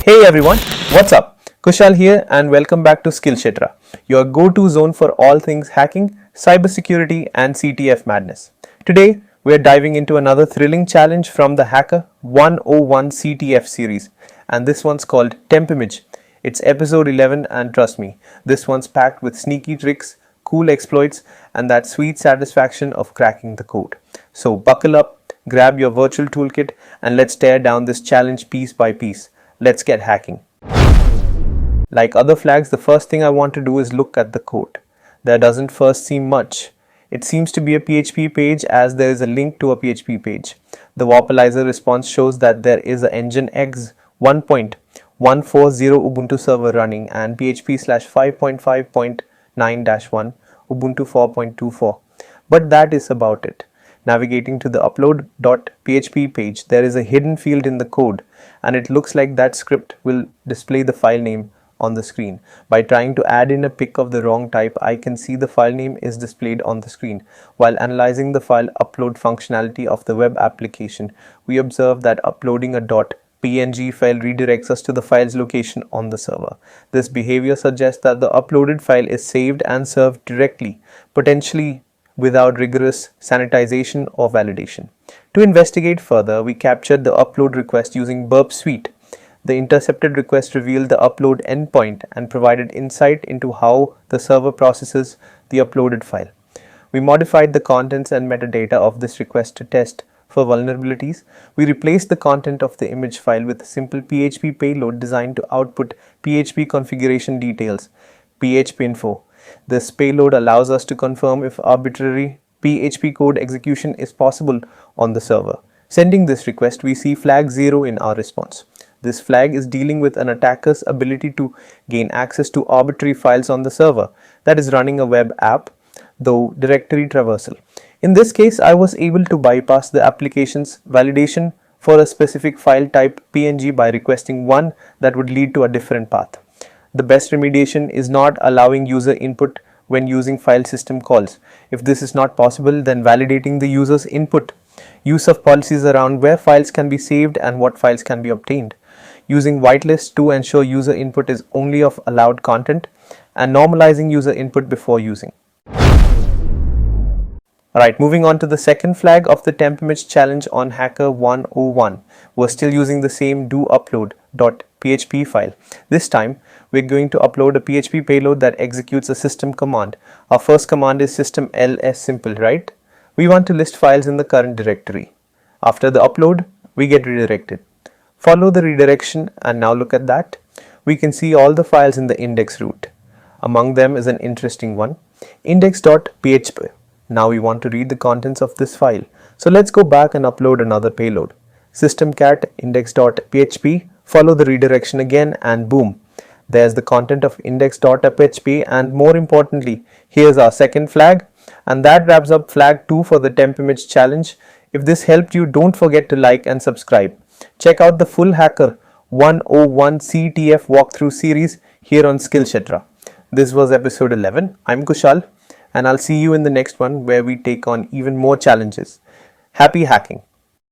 Hey everyone, what's up? Kushal here and welcome back to Skillshetra, your go-to zone for all things hacking, cybersecurity and CTF madness. Today, we're diving into another thrilling challenge from the Hacker101 CTF series, and this one's called TempImage. It's episode 11 and trust me, this one's packed with sneaky tricks, cool exploits and that sweet satisfaction of cracking the code. So buckle up, grab your virtual toolkit and let's tear down this challenge piece by piece. Let's get hacking. Like other flags, the first thing I want to do is look at the code. There doesn't first seem much. It seems to be a PHP page as there is a link to a PHP page. The Warpalizer response shows that there is a Nginx 1.140 Ubuntu server running and PHP/5.5.9-1 Ubuntu 4.24. But that is about it. Navigating to the upload.php page, there is a hidden field in the code and it looks like that script will display the file name on the screen. By trying to add in a pic of the wrong type, I can see the file name is displayed on the screen. While analyzing the file upload functionality of the web application, we observe that uploading a .png file redirects us to the file's location on the server. This behavior suggests that the uploaded file is saved and served directly, potentially without rigorous sanitization or validation. To investigate further, we captured the upload request using Burp Suite. The intercepted request revealed the upload endpoint and provided insight into how the server processes the uploaded file. We modified the contents and metadata of this request to test for vulnerabilities. We replaced the content of the image file with a simple PHP payload designed to output PHP configuration details, phpinfo. This payload allows us to confirm if arbitrary PHP code execution is possible on the server. Sending this request, we see flag 0 in our response. This flag is dealing with an attacker's ability to gain access to arbitrary files on the server that is running a web app, though directory traversal. In this case, I was able to bypass the application's validation for a specific file type PNG by requesting one that would lead to a different path. The best remediation is not allowing user input when using file system calls. If this is not possible, then validating the user's input. Use of policies around where files can be saved and what files can be obtained. Using whitelist to ensure user input is only of allowed content and normalizing user input before using. Alright, moving on to the second flag of the TempImage challenge on Hacker101. We're still using the same doupload.php file. This time, we're going to upload a PHP payload that executes a system command. Our first command is system ls simple, right? We want to list files in the current directory. After the upload, we get redirected. Follow the redirection and now look at that. We can see all the files in the index root. Among them is an interesting one, index.php. Now we want to read the contents of this file. So let's go back and upload another payload. Systemcat index.php, follow the redirection again and boom. There's the content of index.php and more importantly, here's our second flag. And that wraps up flag 2 for the TempImage challenge. If this helped you, don't forget to like and subscribe. Check out the full Hacker101 CTF walkthrough series here on Skillshetra. This was episode 11. I'm Kushal and I'll see you in the next one where we take on even more challenges. Happy hacking!